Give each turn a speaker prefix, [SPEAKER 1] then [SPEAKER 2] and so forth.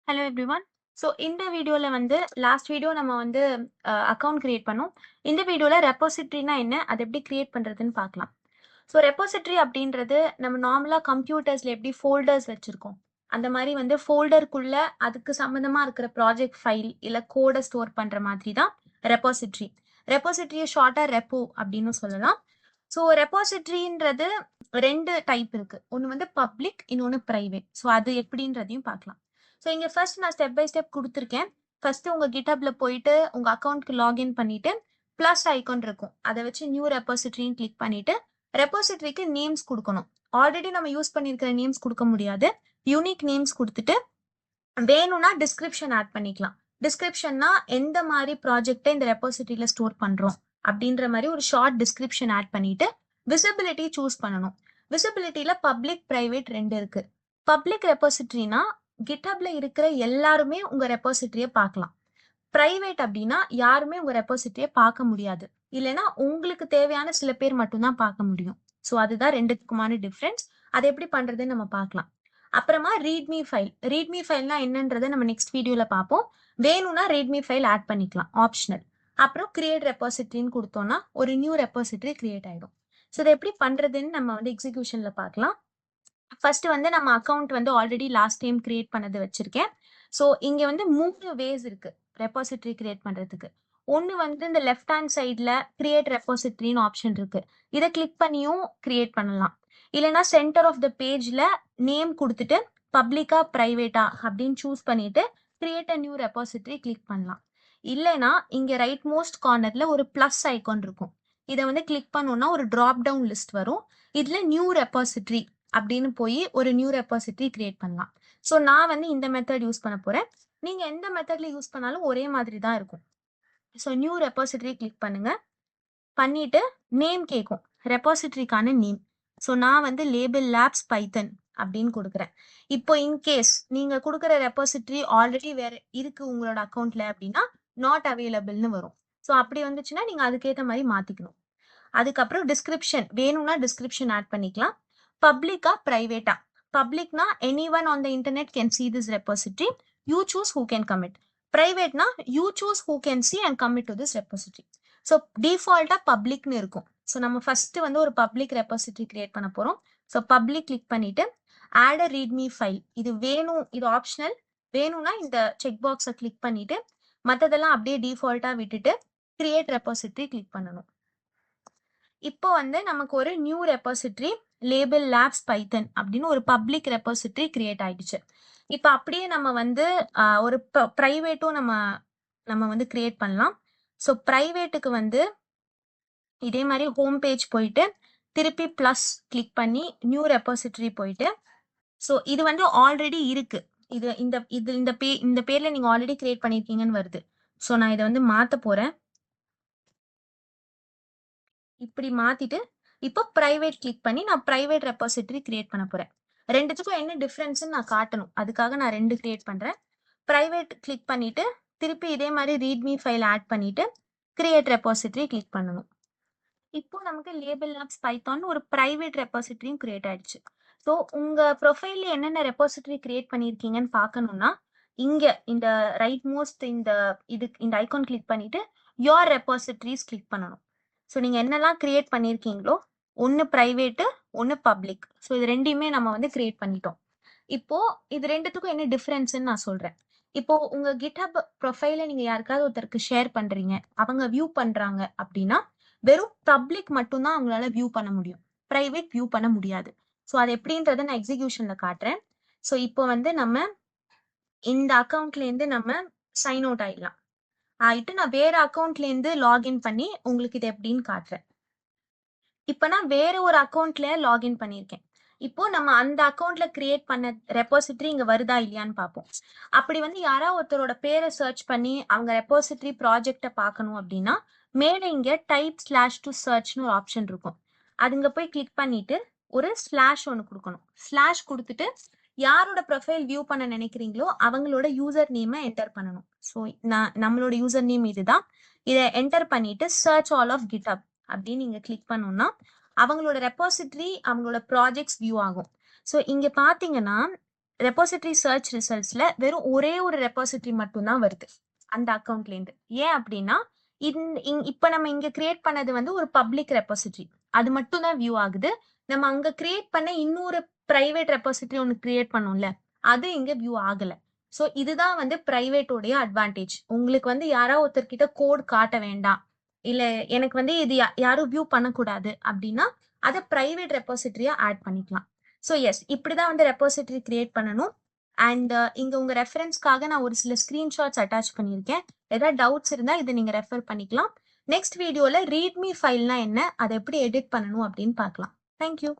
[SPEAKER 1] Hello everyone. So இந்த வீடியோவில் last video நம்ம அக்கௌண்ட் கிரியேட் பண்ணோம். இந்த வீடியோவில் ரெப்போசிட்ரினா என்ன, அதை எப்படி கிரியேட் பண்ணுறதுன்னு பார்க்கலாம். ஸோ ரெப்போசிட்ரி அப்படின்றது நம்ம நார்மலாக கம்ப்யூட்டர்ஸில் எப்படி ஃபோல்டர்ஸ் வச்சுருக்கோம், அந்த மாதிரி ஃபோல்டருக்குள்ள அதுக்கு சம்மந்தமாக இருக்கிற ப்ராஜெக்ட் ஃபைல் இல்லை கோடை ஸ்டோர் பண்ணுற மாதிரி தான் ரெப்போசிட்ரி. ரெப்போசிட்ரியை ஷார்ட்டாக ரெப்போ அப்படின்னு சொல்லலாம். ஸோ ரெப்போசிட்ரின்றது ரெண்டு டைப் இருக்குது. ஒன்று பப்ளிக், இன்னொன்று ப்ரைவேட். ஸோ அது எப்படின்றதையும் பார்க்கலாம். ஸோ இங்கே ஃபர்ஸ்ட் நான் ஸ்டெப் பை ஸ்டெப் கொடுத்துருக்கேன். ஃபர்ஸ்ட் உங்கள் கிட்டப்ல போயிட்டு உங்கள் அக்கௌண்ட்க்கு லாகின் பண்ணிட்டு ப்ளஸ் ஐக்கான் இருக்கும், அதை வச்சு நியூ ரெப்போசிட்ரின்னு கிளிக் பண்ணிட்டு ரெப்போசிட்ரிக்கு நேம்ஸ் கொடுக்கணும். ஆல்ரெடி நம்ம யூஸ் பண்ணியிருக்கிற நேம்ஸ் கொடுக்க முடியாது. யூனிக் நேம்ஸ் கொடுத்துட்டு வேணும்னா டிஸ்கிரிப்ஷன் ஆட் பண்ணிக்கலாம். டிஸ்கிரிப்ஷன்னா எந்த மாதிரி ப்ராஜெக்டை இந்த ரெப்போசிட்ரியில் ஸ்டோர் பண்ணுறோம் அப்படின்ற மாதிரி ஒரு ஷார்ட் டிஸ்கிரிப்ஷன் ஆட் பண்ணிட்டு விசிபிலிட்டி சூஸ் பண்ணணும். விசிபிலிட்டியில் பப்ளிக் ப்ரைவேட் ரெண்டு இருக்கு. பப்ளிக் ரெப்போசிட்ரினா கிட்டப்ல இருக்கிற எல்லாருமே உங்க ரெப்போசிட்ரியை பார்க்கலாம். பிரைவேட் அப்படின்னா யாருமே உங்க ரெப்போசிட்ரியை பார்க்க முடியாது, இல்லைன்னா உங்களுக்கு தேவையான சில பேர் மட்டும்தான் பார்க்க முடியும். ஸோ அதுதான் ரெண்டுத்துக்குமான டிஃப்ரென்ஸ். அதை எப்படி பண்றதுன்னு நம்ம பார்க்கலாம். அப்புறமா ரீட்மி ஃபைல். ரீட்மி ஃபைல்னா என்னன்றதை நம்ம நெக்ஸ்ட் வீடியோல பார்ப்போம். வேணும்னா ரீட்மி ஃபைல் ஆட் பண்ணிக்கலாம், ஆப்ஷனல். அப்புறம் கிரியேட் ரெப்போசிட்ரின்னு கொடுத்தோம்னா ஒரு நியூ ரெப்போசிட்ரி கிரியேட் ஆயிடும். ஸோ இதை எப்படி பண்றதுன்னு நம்ம எக்ஸிகியூஷன்ல பார்க்கலாம். ஃபர்ஸ்ட் நம்ம account already last time create பண்ணது வச்சிருக்கேன். ஸோ இங்க 3 வேஸ் இருக்கு ரெப்போசிட்ரி கிரியேட் பண்றதுக்கு. ஒன்று இந்த லெஃப்ட் ஹேண்ட் சைட்ல கிரியேட் ரெப்போசிட்ரின்னு ஆப்ஷன் இருக்கு. இதை கிளிக் பண்ணியும் கிரியேட் பண்ணலாம். இல்லைன்னா சென்டர் ஆஃப் த பேஜ்ல நேம் கொடுத்துட்டு பப்ளிக்கா பிரைவேட்டா அப்படின்னு சூஸ் பண்ணிட்டு கிரியேட் அ நியூ ரெப்போசிட்ரி கிளிக் பண்ணலாம். இல்லைன்னா இங்க ரைட் மோஸ்ட் கார்னர்ல ஒரு பிளஸ் ஐகான் இருக்கும். இதை கிளிக் பண்ணோம்னா ஒரு டிராப் டவுன் லிஸ்ட் வரும். இதுல நியூ ரெப்போசிட்ரி அப்படின்னு போய் ஒரு நியூ ரெப்போசிட்ரி கிரியேட் பண்ணலாம். ஸோ நான் இந்த மெத்தட் யூஸ் பண்ண போறேன். நீங்க எந்த மெத்தட்ல யூஸ் பண்ணாலும் ஒரே மாதிரி தான் இருக்கும். ஸோ நியூ ரெப்போசிட்ரி கிளிக் பண்ணுங்க. பண்ணிட்டு நேம் கேட்கும், ரெப்போசிட்ரிக்கான நேம். ஸோ நான் லேபிள் லேப்ஸ் பைத்தன் அப்படின்னு கொடுக்குறேன். இப்போ இன்கேஸ் நீங்க கொடுக்குற ரெப்போசிட்ரி ஆல்ரெடி வேற இருக்கு உங்களோட அக்கௌண்ட்ல அப்படின்னா நாட் அவைலபிள்னு வரும். ஸோ அப்படி வந்துச்சுன்னா நீங்க அதுக்கேற்ற மாதிரி மாத்திக்கணும். அதுக்கப்புறம் டிஸ்கிரிப்ஷன் வேணும்னா டிஸ்கிரிப்ஷன் ஆட் பண்ணிக்கலாம். பப்ளிக்கா பிரைவேட்டா. பப்ளிக்னா anyone on the internet can see this repository. You choose who can commit. பிரைவேட்னா you choose who can see and commit to this repository. So டிஃபால்ட்டா பப்ளிக்னு இருக்கும். ஸோ நம்ம ஃபர்ஸ்ட் ஒரு பப்ளிக் ரெப்போசிட்ரி கிரியேட் பண்ண போறோம். ஸோ பப்ளிக் கிளிக் பண்ணிட்டு add அ README file. இது வேணும், இது ஆப்ஷனல். வேணும்னா இந்த செக் பாக்ஸை கிளிக் பண்ணிட்டு மற்றதெல்லாம் அப்படியே டிஃபால்ட்டா விட்டுட்டு கிரியேட் ரெப்போசிட்ரி கிளிக் பண்ணணும். இப்போ நமக்கு ஒரு நியூ ரெப்போசிட்ரி லேபிள் லேப்ஸ் பைத்தன் அப்படின்னு ஒரு பப்ளிக் ரெப்போசிட்ரி கிரியேட் ஆயிடுச்சு. இப்போ அப்படியே நம்ம ஒரு ப்ரைவேட்டும் நம்ம நம்ம கிரியேட் பண்ணலாம். ஸோ ப்ரைவேட்டுக்கு இதே மாதிரி ஹோம் பேஜ் போயிட்டு திருப்பி ப்ளஸ் கிளிக் பண்ணி நியூ ரெப்போசிட்ரி போயிட்டு, ஸோ இது ஆல்ரெடி இருக்கு. இது இந்த இது இந்த பேர்ல நீங்க ஆல்ரெடி கிரியேட் பண்ணிருக்கீங்கன்னு வருது. ஸோ நான் இதை மாத்த போறேன். இப்படி மாத்திட்டு இப்போ பிரைவேட் கிளிக் பண்ணி நான் பிரைவேட் ரெப்போசிட்ரி கிரியேட் பண்ண போறேன். ரெண்டுத்துக்கும் என்ன டிஃபரன்ஸ்னு நான் காட்டணும், அதுக்காக நான் ரெண்டு கிரியேட் பண்றேன். பிரைவேட் கிளிக் பண்ணிட்டு திருப்பி இதே மாதிரி ரீட்மி ஃபைல் ஆட் பண்ணிட்டு கிரியேட் ரெப்போசிட்ரி கிளிக் பண்ணணும். இப்போ நமக்கு லேபிள் லேப்ஸ் பைத்தான் ஒரு பிரைவேட் ரெப்போசிட்ரியும் கிரியேட் ஆயிடுச்சு. ஸோ உங்க ப்ரொஃபைல்ல என்னென்ன ரெப்போசிட்ரி கிரியேட் பண்ணியிருக்கீங்கன்னு பார்க்கணும்னா இங்க இந்த ரைட் மோஸ்ட் இந்த ஐகான் கிளிக் பண்ணிட்டு யோர் ரெப்போசிட்ரிஸ் கிளிக் பண்ணணும். ஸோ நீங்கள் என்னெல்லாம் கிரியேட் பண்ணியிருக்கீங்களோ ஒன்று ப்ரைவேட்டு ஒன்று பப்ளிக். ஸோ இது ரெண்டையுமே நம்ம கிரியேட் பண்ணிட்டோம். இப்போ இது ரெண்டுத்துக்கும் என்ன டிஃப்ரென்ஸ்ன்னு நான் சொல்றேன். இப்போ உங்க கிட்ஹப் ப்ரொஃபைல நீங்க யாருக்காவது ஒருத்தருக்கு ஷேர் பண்றீங்க, அவங்க வியூ பண்றாங்க அப்படின்னா வெறும் பப்ளிக் மட்டும்தான் அவங்களால வியூ பண்ண முடியும், பிரைவேட் வியூ பண்ண முடியாது. ஸோ அது எப்படின்றத நான் எக்ஸிகியூஷன்ல காட்டுறேன். ஸோ இப்போ நம்ம இந்த அக்கௌண்ட்ல இருந்து நம்ம சைன் அவுட் ஆயிடலாம். ஆயிட்டு நான் வேற அக்கௌண்ட்ல இருந்து லாகின் பண்ணி உங்களுக்கு இது எப்படின்னு காட்டுறேன். இப்போ நான் வேற ஒரு அக்கௌண்ட்ல லாகின் பண்ணியிருக்கேன். இப்போ நம்ம அந்த அக்கௌண்ட்ல கிரியேட் பண்ண ரெப்போசிட்ரி இங்க வருதா இல்லையான்னு பார்ப்போம். அப்படி யாராவது ஒருத்தரோட பேரை சர்ச் பண்ணி அவங்க ரெப்போசிட்ரி ப்ராஜெக்டை பார்க்கணும் அப்படின்னா மேலே இங்க டைப் ஸ்லாஷ் டு சர்ச்னு ஒரு ஆப்ஷன் இருக்கும். அதுங்க போய் கிளிக் பண்ணிட்டு ஒரு ஸ்லாஷ் ஒன்று கொடுக்கணும். ஸ்லாஷ் கொடுத்துட்டு யாரோட ப்ரொஃபைல் வியூ பண்ண நினைக்கிறீங்களோ அவங்களோட யூசர் நேமை என்டர் பண்ணணும். ஸோ நம்மளோட யூசர் நேம் இதுதான். இதை என்டர் பண்ணிட்டு சர்ச் ஆல் ஆஃப் கிட்ஹப் அப்படின்னு நீங்க கிளிக் பண்ணோம்னா அவங்களோட ரெப்போசிட்ரி அவங்களோட ப்ராஜெக்ட்ஸ் வியூ ஆகும். ஸோ இங்க பாத்தீங்கன்னா ரெபாசிட்டரி சர்ச் ரிசல்ட்ஸ்ல வெறும் ஒரே ஒரு ரெபாசிட்டரி மட்டும் தான் வருது அந்த அக்கவுண்ட்ல இருந்து. ஏன் அப்படின்னா இப்ப நம்ம இங்க கிரியேட் பண்ணது வந்து ஒரு பப்ளிக் ரெபாசிட்டரி. அது மட்டும் தான் வியூ ஆகுது. நம்ம அங்க கிரியேட் பண்ண இன்னொரு பிரைவேட் ரெபாசிட்டரி ஒன்னு கிரியேட் பண்ணோம்ல, அது இங்க வியூ ஆகல. சோ இதுதான் வந்து பிரைவேட்டோடைய அட்வான்டேஜ். உங்களுக்கு வந்து யாராவது ஒருத்தர்கிட்ட கோட் காட்ட வேண்டாம். இல்ல எனக்கு வந்து இது யாரும் வியூ பண்ணக்கூடாது அப்படின்னா, அத பிரைவேட் ரெபாசிட்டரியா ஆட் பண்ணிக்கலாம். சோ எஸ், இப்படிதான் வந்து ரெபாசிட்டரி கிரியேட் பண்ணணும். அண்ட் இங்க உங்க ரெஃபரன்ஸ்க்காக நான் ஒரு சில ஸ்கிரீன்ஷாட்ஸ் அட்டாச் பண்ணியிருக்கேன். ஏதாவது டவுட்ஸ் இருந்தா இதை நீங்க ரெஃபர் பண்ணிக்கலாம். நெக்ஸ்ட் வீடியோல ரீட்மி ஃபைல்னா என்ன, அதை எப்படி எடிட் பண்ணணும் அப்படின்னு பார்க்கலாம். தேங்க்யூ.